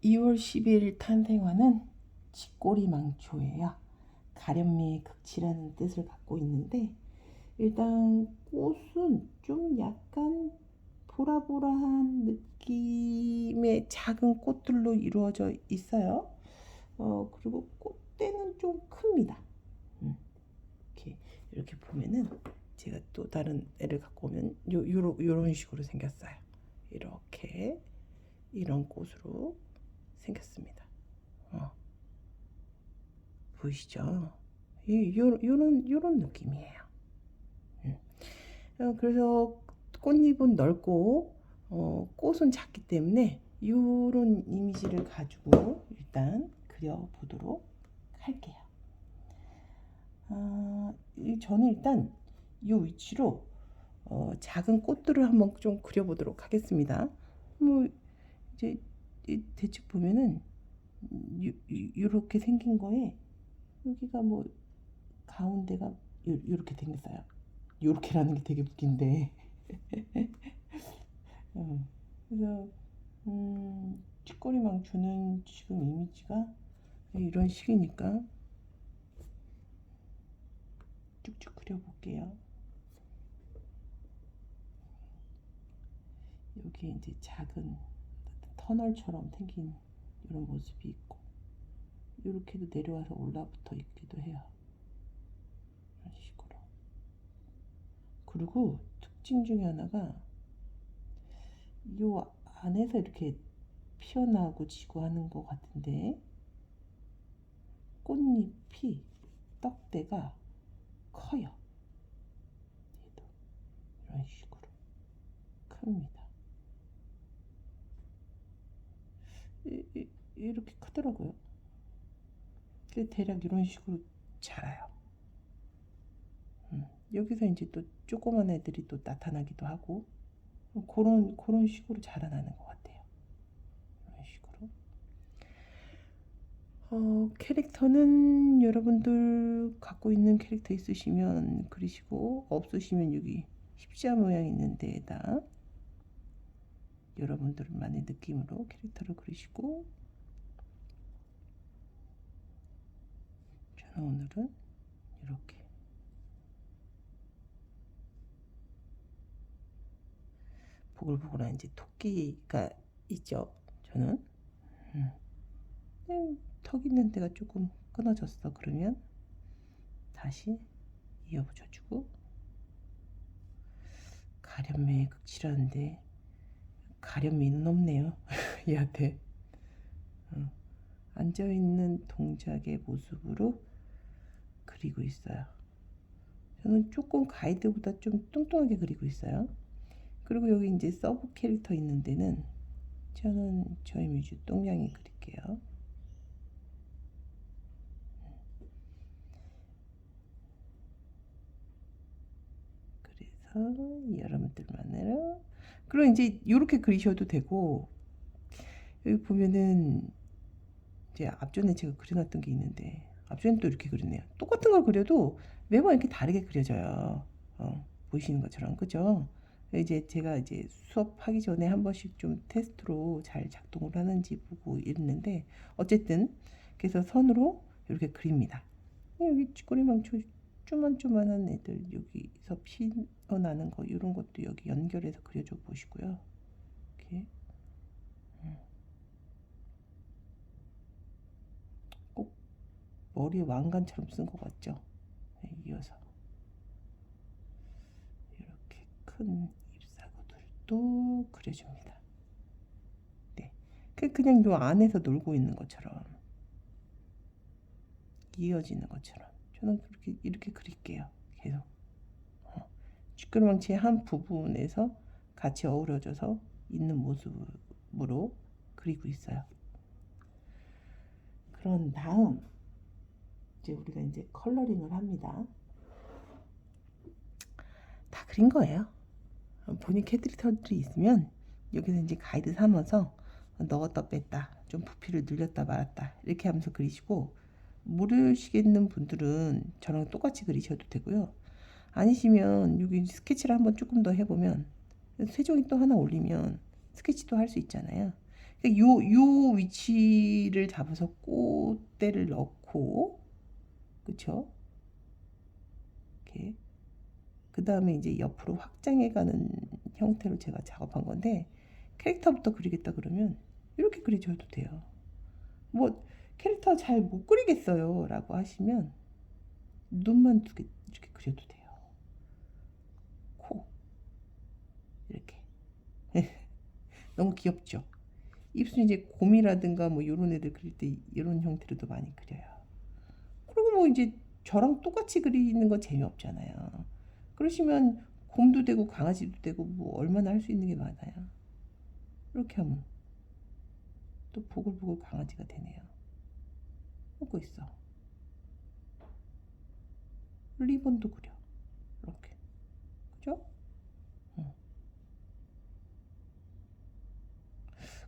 2월 10일 탄생화는 쥐꼬리망초예요. 가련미의 극치라는 뜻을 갖고 있는데, 일단 꽃은 좀 약간 보라보라한 느낌의 작은 꽃들로 이루어져 있어요. 그리고 꽃대는 좀 큽니다. 이렇게 보면은 제가 또 다른 애를 갖고 오면 요런 식으로 생겼어요. 이렇게 이런 꽃으로 생겼습니다. 보이시죠? 요런 느낌이에요. 그래서 꽃잎은 넓고 꽃은 작기 때문에 요런 이미지를 가지고 일단 그려보도록 할게요. 저는 일단 이 위치로 작은 꽃들을 한번 좀 그려보도록 하겠습니다. 뭐 이제 대충 보면은 이렇게 생긴 거에 여기가 뭐 가운데가 요렇게 생겼어요. 요렇게라는 게 되게 웃긴데 그래서 쥐꼬리망 주는 지금 이미지가 이런 식이니까 쭉쭉 그려볼게요. 여기 이제 작은 터널처럼 생긴 이런 모습이 있고, 이렇게도 내려와서 올라붙어 있기도 해요. 이런 식으로. 그리고 특징 중에 하나가 이 안에서 이렇게 피어나고 지고 하는 것 같은데, 꽃잎이 떡대가 커요. 얘도 이런 식으로 큽니다. 이렇게 크더라고요. 대략 이런 식으로 자라요. 여기서 이제 또 조그만 애들이 또 나타나기도 하고, 그런 식으로 자라나는 것 같아요. 이런 식으로. 캐릭터는 여러분들 갖고 있는 캐릭터 있으시면 그리시고, 없으시면 여기 십자 모양 있는 데에다 여러분들만의 느낌으로 캐릭터를 그리시고, 저는 오늘은 이렇게 보글보글한 이제 토끼가 있죠. 저는 턱 있는 데가 조금 끊어졌어. 그러면 다시 이어 붙여주고, 가련미의 극치라는데 가련미는 없네요. 얘한테 앉아있는 동작의 모습으로 그리고 있어요. 저는 조금 가이드보다 좀 뚱뚱하게 그리고 있어요. 그리고 여기 이제 서브 캐릭터 있는 데는 저는 저희 뮤즈 똥냥이 그릴게요. 그래서 여러분들만으로, 그리고 이제 이렇게 그리셔도 되고, 여기 보면은 이제 앞전에 제가 그려놨던 게 있는데, 앞전에 또 이렇게 그렸네요. 똑같은 걸 그려도 매번 이렇게 다르게 그려져요. 보이시는 것처럼, 그죠? 이제 제가 이제 수업하기 전에 한 번씩 좀 테스트로 잘 작동을 하는지 보고 있는데, 어쨌든 그래서 선으로 이렇게 그립니다. 여기 쥐꼬리망초 쪼만쪼만한 애들, 여기서 피어나는 거 이런 것도 여기 연결해서 그려줘 보시고요. 이렇게 꼭 머리에 왕관처럼 쓴 것 같죠? 이어서 이렇게 큰 잎사구들도 그려줍니다. 네, 그냥 요 안에서 놀고 있는 것처럼, 이어지는 것처럼 저는 그렇게 이렇게 그릴게요. 계속 쥐꼬리망치의 한 부분에서 같이 어우러져서 있는 모습으로 그리고 있어요. 그런 다음 이제 우리가 이제 컬러링을 합니다. 다 그린 거예요. 본인 캐릭터들이 있으면 여기서 이제 가이드 삼아서 넣었다 뺐다, 좀 부피를 늘렸다 말았다 이렇게 하면서 그리시고, 모르시겠는 분들은 저랑 똑같이 그리셔도 되고요. 아니시면 여기 스케치를 한번 조금 더 해보면, 세종이 또 하나 올리면 스케치도 할 수 있잖아요. 요 위치를 잡아서 꽃대를 넣고, 그쵸? 이렇게. 그 다음에 이제 옆으로 확장해가는 형태로 제가 작업한 건데, 캐릭터부터 그리겠다 그러면 이렇게 그려줘도 돼요. 뭐 캐릭터 잘 못 그리겠어요 라고 하시면 눈만 두 개 이렇게 그려도 돼요. 코 이렇게. 너무 귀엽죠? 입술 이제 곰이라든가 뭐 요런 애들 그릴 때 이런 형태로도 많이 그려요. 그리고 뭐 이제 저랑 똑같이 그리는 건 재미없잖아요. 그러시면 곰도 되고 강아지도 되고 뭐 얼마나 할 수 있는 게 많아요. 이렇게 하면 또 보글보글 강아지가 되네요. 하고 있어. 리본도 그려. 이렇게. 그죠?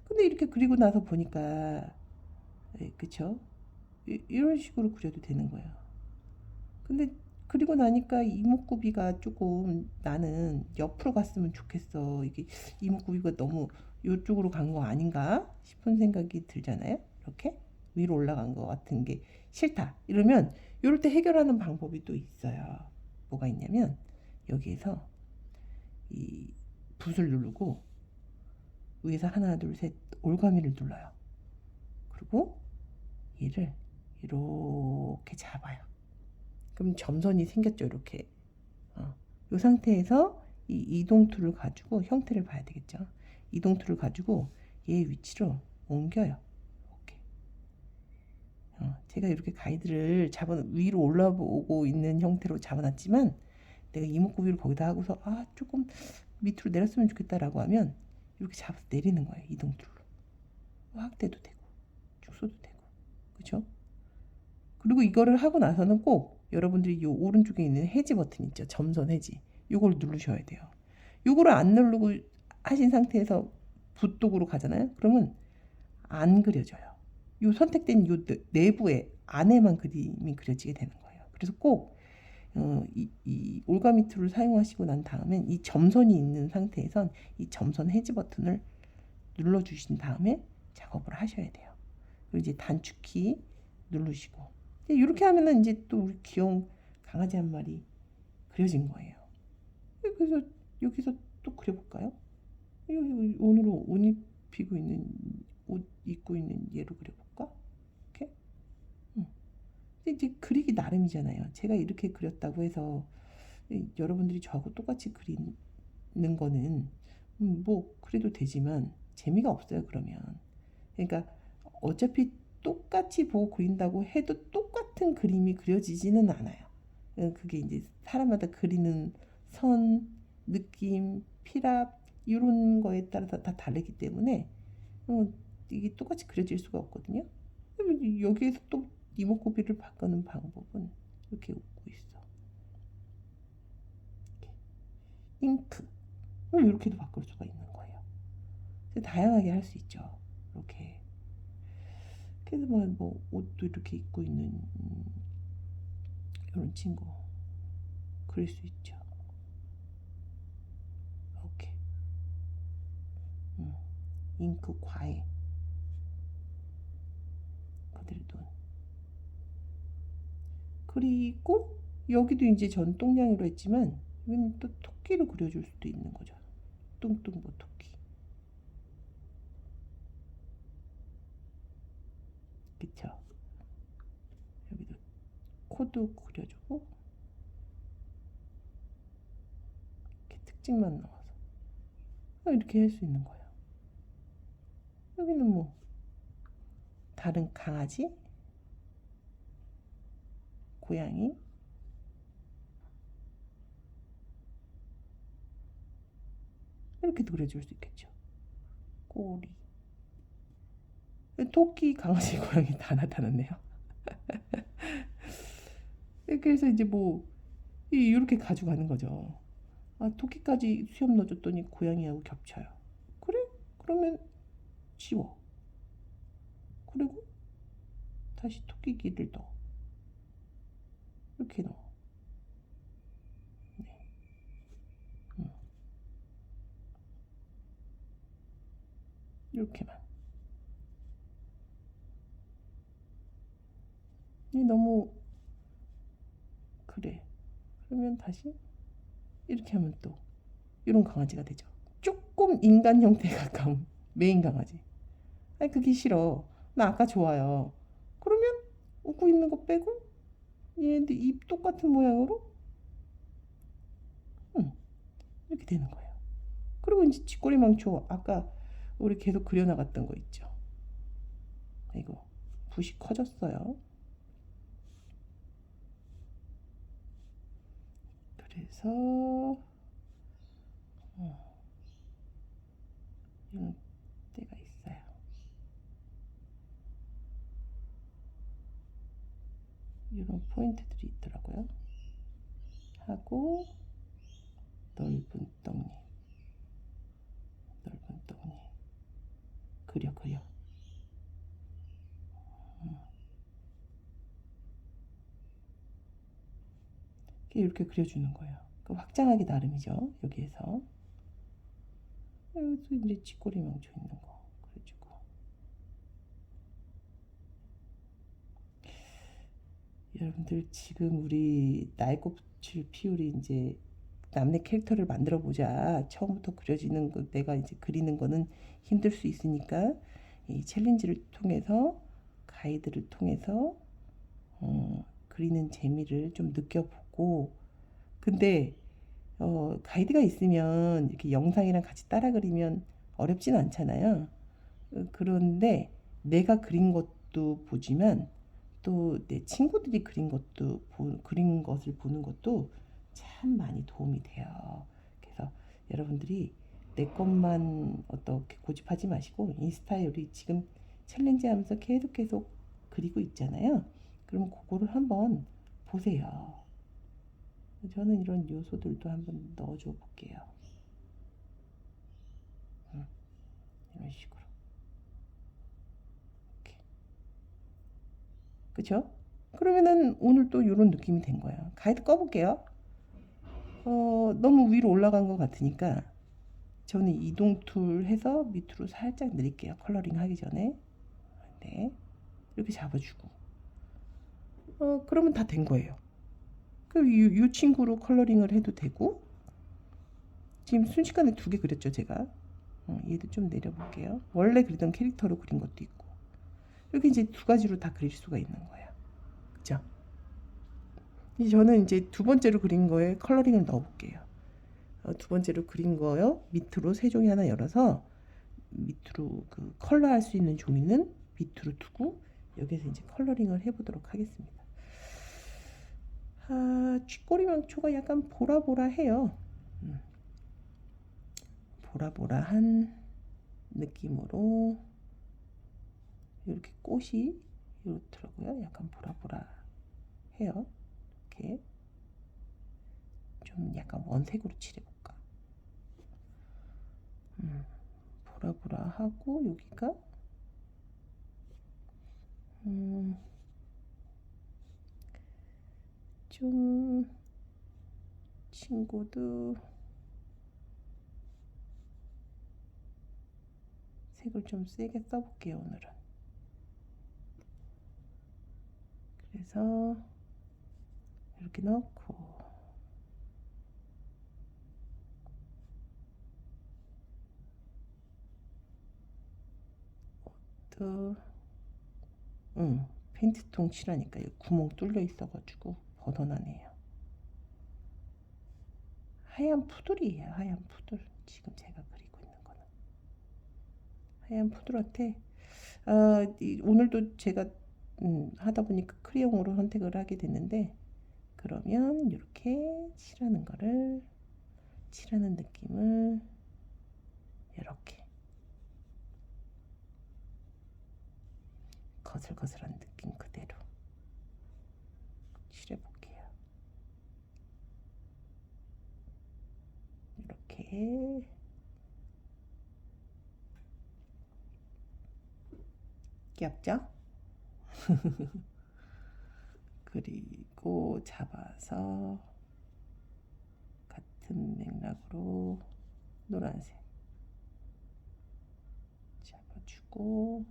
근데 이렇게 그리고 나서 보니까, 예, 그쵸? 이런 식으로 그려도 되는 거예요. 근데 그리고 나니까 이목구비가 조금 나는 옆으로 갔으면 좋겠어. 이게 이목구비가 너무 이쪽으로 간 거 아닌가 싶은 생각이 들잖아요. 이렇게 위로 올라간 거 같은 게 싫다. 이러면 이럴 때 해결하는 방법이 또 있어요. 뭐가 있냐면 여기에서 이 붓을 누르고 위에서 하나 둘 셋 올가미를 눌러요. 그리고 얘를 이렇게 잡아요. 그럼 점선이 생겼죠. 이렇게. 이 상태에서 이 이동 툴을 가지고 형태를 봐야 되겠죠. 이동 툴을 가지고 얘 위치로 옮겨요. 이렇게. 제가 이렇게 가이드를 위로 올라오고 있는 형태로 잡아놨지만 내가 이목구비를 거기다 하고서 조금 밑으로 내렸으면 좋겠다라고 하면 이렇게 잡아서 내리는 거예요. 이동 툴로. 확대도 되고 축소도 되고. 그죠? 그리고 이거를 하고 나서는 꼭 여러분들이 이 오른쪽에 있는 해지 버튼 있죠. 점선 해지. 이걸 누르셔야 돼요. 이거를 안 누르고 하신 상태에서 붓독으로 가잖아요. 그러면 안 그려져요. 이 선택된 이 내부에 안에만 그림이 그려지게 되는 거예요. 그래서 꼭 이 올가미 툴을 사용하시고 난 다음엔 이 점선이 있는 상태에선 이 점선 해지 버튼을 눌러주신 다음에 작업을 하셔야 돼요. 그리고 이제 단축키 누르시고 이렇게 하면은 이제 또 우리 귀여운 강아지 한 마리 그려진 거예요. 그래서 여기서 또 그려볼까요? 오늘은 옷 입히고 있는 옷 입고 있는 얘로 그려볼까? 이렇게. 이제 그리기 나름이잖아요. 제가 이렇게 그렸다고 해서 여러분들이 저하고 똑같이 그리는 거는 뭐 그래도 되지만 재미가 없어요. 그러면 그러니까 어차피 똑같이 보고 그린다고 해도 똑같은 그림이 그려지지는 않아요. 그게 이제 사람마다 그리는 선, 느낌, 필압 이런 거에 따라서 다 다르기 때문에 이게 똑같이 그려질 수가 없거든요. 여기에서 또 이목구비를 바꾸는 방법은 이렇게 웃고 있어. 잉크 이렇게도 바꿀 수가 있는 거예요. 다양하게 할 수 있죠. 이렇게. 그래서 뭐 옷도 이렇게 입고 있는 이런 친구 그릴 수 있죠. 이렇게. 잉크 과해 그들의 눈. 그리고 여기도 이제 전 똥냥이로 했지만 여기는 또 토끼를 그려줄 수도 있는 거죠. 뚱뚱보 토끼. 그쵸? 여기도 코도 그려주고 이렇게 특징만 넣어서 이렇게 할 수 있는 거예요. 여기는 뭐 다른 강아지, 고양이 이렇게도 그려줄 수 있겠죠. 꼬리. 토끼, 강아지, 고양이 다 나타났네요. 그래서 이제 뭐 이렇게 가져가는 거죠. 토끼까지 수염 넣어줬더니 고양이하고 겹쳐요. 그래? 그러면 지워. 그리고 다시 토끼기를 넣어. 이렇게 넣어. 네. 이렇게만. 이 너무 그래. 그러면 다시 이렇게 하면 또 이런 강아지가 되죠. 조금 인간 형태에 가까운 메인 강아지. 아니 그게 싫어. 나 아까 좋아요. 그러면 웃고 있는 거 빼고 얘네들 입 똑같은 모양으로 이렇게 되는 거예요. 그리고 이제 쥐꼬리 망초 아까 우리 계속 그려나갔던 거 있죠. 이거 붓이 커졌어요. 그래서 이런 때가 있어요. 이런 포인트들이 있더라고요. 하고 넓은 떡잎, 넓은 떡잎 그려. 이렇게 그려주는 거예요. 그 확장하기 나름이죠. 여기에서 여기서 이제 쥐꼬리 망쳐 있는 거 그려주고. 여러분들 지금 우리 나이꽃을 피우리 이제 남의 캐릭터를 만들어 보자. 처음부터 그려지는 거 내가 이제 그리는 거는 힘들 수 있으니까 이 챌린지를 통해서 가이드를 통해서 그리는 재미를 좀 느껴보고. 근데 가이드가 있으면 이렇게 영상이랑 같이 따라 그리면 어렵진 않잖아요. 그런데 내가 그린 것도 보지만 또 내 친구들이 그린 것을 보는 것도 참 많이 도움이 돼요. 그래서 여러분들이 내 것만 어떻게 고집하지 마시고 인스타에 우리 지금 챌린지 하면서 계속 그리고 있잖아요. 그럼 그거를 한번 보세요. 저는 이런 요소들도 한번 넣어줘 볼게요. 이런 식으로. 이렇게. 그쵸? 그러면은 오늘 또 이런 느낌이 된 거예요. 가이드 꺼볼게요. 너무 위로 올라간 것 같으니까 저는 이동 툴 해서 밑으로 살짝 내릴게요. 컬러링 하기 전에. 네. 이렇게 잡아주고. 그러면 다 된 거예요. 이 친구로 컬러링을 해도 되고, 지금 순식간에 2개 그렸죠, 제가. 얘도 좀 내려볼게요. 원래 그리던 캐릭터로 그린 것도 있고. 이렇게 이제 2가지로 다 그릴 수가 있는 거예요. 그죠? 이제 저는 이제 2번째로 그린 거에 컬러링을 넣어볼게요. 2번째로 그린 거요. 밑으로 세 종이 하나 열어서 밑으로 그 컬러 할 수 있는 종이는 밑으로 두고 여기서 이제 컬러링을 해보도록 하겠습니다. 쥐꼬리 망초가 약간 보라보라해요. 보라보라한 느낌으로 이렇게 꽃이 이렇더라고요. 약간 보라보라해요. 이렇게 좀 약간 원색으로 칠해볼까. 보라보라하고 여기가 좀 친구도 색을 좀 세게 써볼게요. 오늘은. 그래서 이렇게 넣고 또 페인트통 칠하니까 구멍 뚫려 있어가지고 벗어나네요. 하얀 푸들이에요. 하얀 푸들. 지금 제가 그리고 있는 거는 하얀 푸들한테 오늘도 제가 하다 보니까 크레용으로 선택을 하게 됐는데, 그러면 이렇게 칠하는 느낌을 이렇게 거슬거슬한 느낌 그대로 칠해볼게요. 이렇게 귀엽죠? 그리고 잡아서 같은 맥락으로 노란색 잡아주고,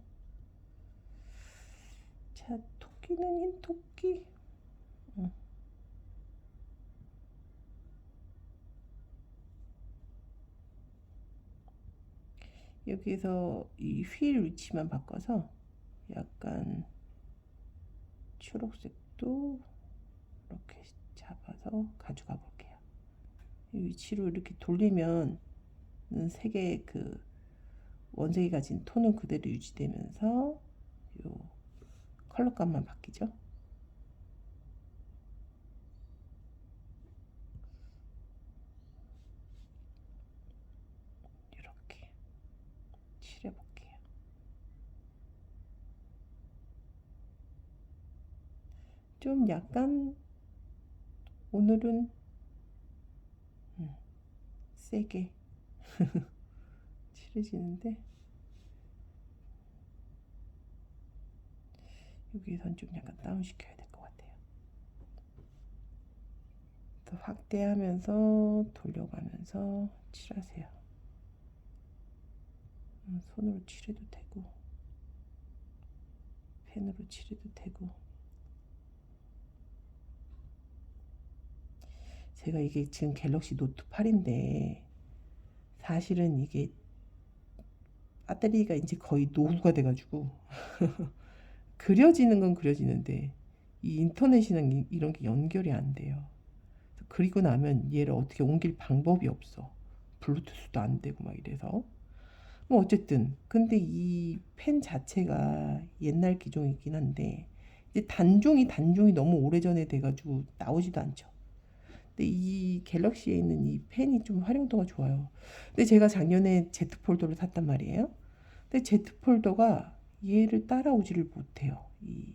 자, 토끼는 흰토끼. 여기서 이 휠 위치만 바꿔서 약간 초록색도 이렇게 잡아서 가져가 볼게요. 이 위치로 이렇게 돌리면 색의 그 원색이 가진 톤은 그대로 유지되면서 요 컬러감만 바뀌죠. 이렇게 칠해볼게요. 좀 약간 오늘은 세게 칠해지는데 여기선 좀 약간 다운 시켜야 될 것 같아요. 더 확대하면서 돌려가면서 칠하세요. 손으로 칠해도 되고 펜으로 칠해도 되고. 제가 이게 지금 갤럭시 노트 8인데 사실은 이게 배터리가 이제 거의 노후가 돼가지고 그려지는 건 그려지는데 이 인터넷이랑 이런 게 연결이 안 돼요. 그리고 나면 얘를 어떻게 옮길 방법이 없어. 블루투스도 안 되고 막 이래서. 뭐 어쨌든 근데 이 펜 자체가 옛날 기종이긴 한데 이제 단종이 너무 오래전에 돼가지고 나오지도 않죠. 근데 이 갤럭시에 있는 이 펜이 좀 활용도가 좋아요. 근데 제가 작년에 Z 폴더를 샀단 말이에요. 근데 Z 폴더가 얘를 따라오지를 못해요. 이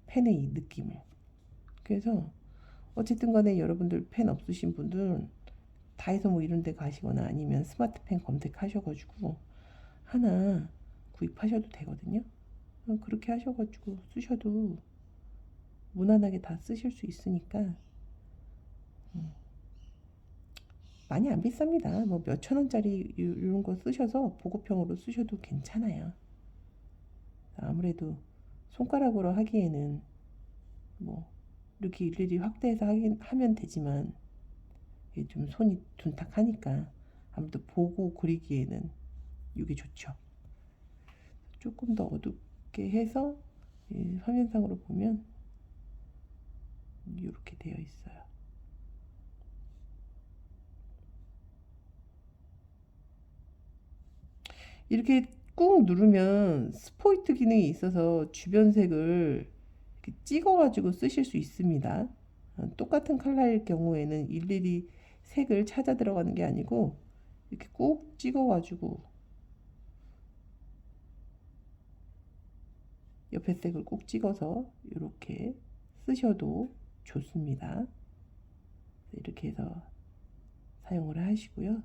펜의 이 느낌을. 그래서 어쨌든 간에 여러분들 펜 없으신 분들은 다이소 뭐 이런 데 가시거나 아니면 스마트펜 검색하셔가지고 하나 구입하셔도 되거든요. 그렇게 하셔가지고 쓰셔도 무난하게 다 쓰실 수 있으니까 많이 안 비쌉니다. 뭐 몇천 원짜리 이런 거 쓰셔서 보급형으로 쓰셔도 괜찮아요. 아무래도 손가락으로 하기에는 뭐 이렇게 일일이 확대해서 하면 되지만 이게 좀 손이 둔탁하니까 아무래도 보고 그리기에는 이게 좋죠. 조금 더 어둡게 해서 화면상으로 보면 이렇게 되어 있어요. 이렇게 꾹 누르면 스포이트 기능이 있어서 주변 색을 이렇게 찍어가지고 쓰실 수 있습니다. 똑같은 컬러일 경우에는 일일이 색을 찾아 들어가는 게 아니고 이렇게 꾹 찍어가지고 옆에 색을 꾹 찍어서 이렇게 쓰셔도 좋습니다. 이렇게 해서 사용을 하시고요.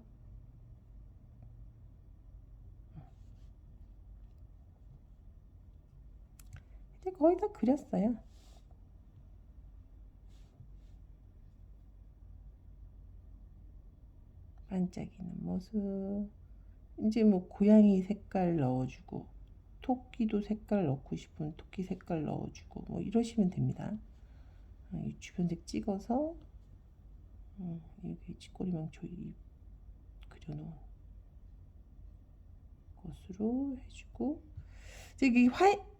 이제 거의 다 그렸어요. 반짝이는 모습. 이제 뭐 고양이 색깔 넣어주고 토끼도 색깔 넣고 싶으면 토끼 색깔 넣어주고 뭐 이러시면 됩니다. 이 주변색 찍어서 여기 찌꼬리망초 그려놓은 것으로 해주고 이게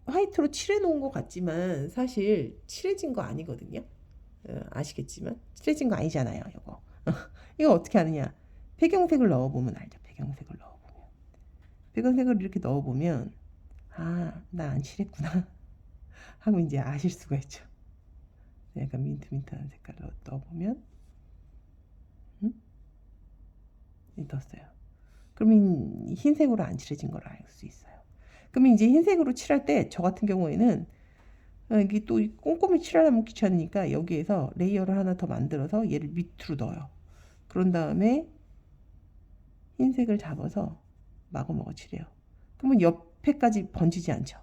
화이트로 칠해놓은 것 같지만 사실 칠해진 거 아니거든요. 아시겠지만 칠해진 거 아니잖아요. 이거 이거 어떻게 하느냐? 배경색을 넣어보면 알죠. 배경색을 이렇게 넣어보면 아, 나 안 칠했구나 하고 이제 아실 수가 있죠. 약간 민트민트한 색깔로 넣어보면 넣었어요. 그러면 흰색으로 안 칠해진 걸 알 수 있어요. 그러면 이제 흰색으로 칠할 때 저 같은 경우에는 이게 또 꼼꼼히 칠하려면 귀찮으니까 여기에서 레이어를 하나 더 만들어서 얘를 밑으로 넣어요. 그런 다음에 흰색을 잡아서 마구마구 칠해요. 그러면 옆에까지 번지지 않죠.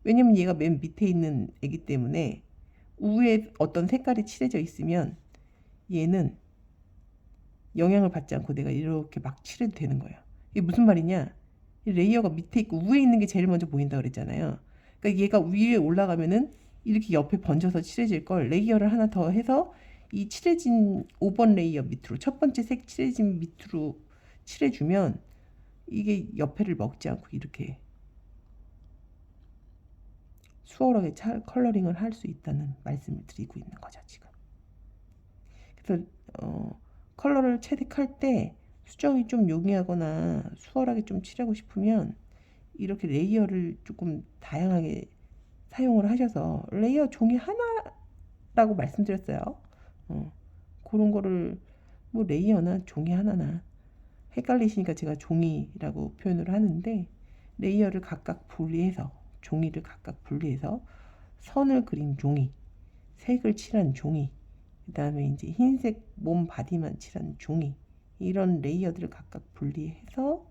왜냐면 얘가 맨 밑에 있는 애기 때문에 위에 어떤 색깔이 칠해져 있으면 얘는 영향을 받지 않고 내가 이렇게 막 칠해도 되는 거예요. 이게 무슨 말이냐? 이 레이어가 밑에 있고 위에 있는 게 제일 먼저 보인다 그랬잖아요. 그러니까 얘가 위에 올라가면은 이렇게 옆에 번져서 칠해질 걸 레이어를 하나 더 해서 이 칠해진 5번 레이어 밑으로 첫 번째 색 칠해진 밑으로 칠해주면 이게 옆에를 먹지 않고 이렇게 수월하게 컬러링을 할 수 있다는 말씀을 드리고 있는 거죠 지금. 그래서 컬러를 채색할 때 수정이 좀 용이하거나 수월하게 좀 칠하고 싶으면 이렇게 레이어를 조금 다양하게 사용을 하셔서 레이어 종이 하나라고 말씀드렸어요. 그런 거를 뭐 레이어나 종이 하나나 헷갈리시니까 제가 종이라고 표현을 하는데 레이어를 각각 분리해서 종이를 각각 분리해서 선을 그린 종이, 색을 칠한 종이, 그 다음에 이제 흰색 몸 바디만 칠한 종이 이런 레이어들을 각각 분리해서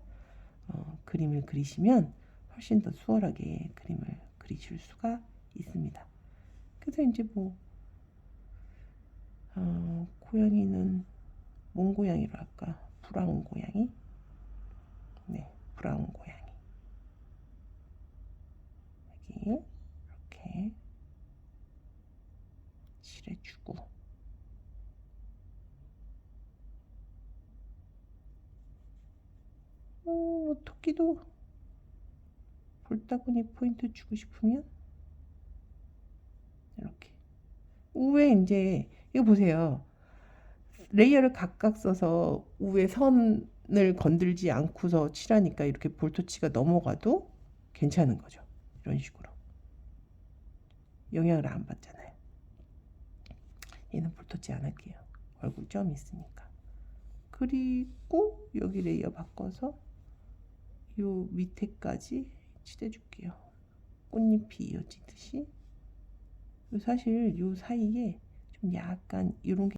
그림을 그리시면 훨씬 더 수월하게 그림을 그리실 수가 있습니다. 그래서 이제 뭐 고양이는 뭔 고양이로 할까? 브라운 고양이? 네, 브라운 고양이. 여기 이렇게 칠해주고 토끼도 볼따구니 포인트 주고 싶으면 이렇게 우에 이제 이거 보세요. 레이어를 각각 써서 우에 선을 건들지 않고서 칠하니까 이렇게 볼터치가 넘어가도 괜찮은 거죠. 이런 식으로 영향을 안 받잖아요. 얘는 볼터치 안 할게요. 얼굴 점 있으니까. 그리고 여기 레이어 바꿔서 요 밑에까지 칠해줄게요. 꽃잎이 이어지듯이. 사실 요 사이에 좀 약간 이런 게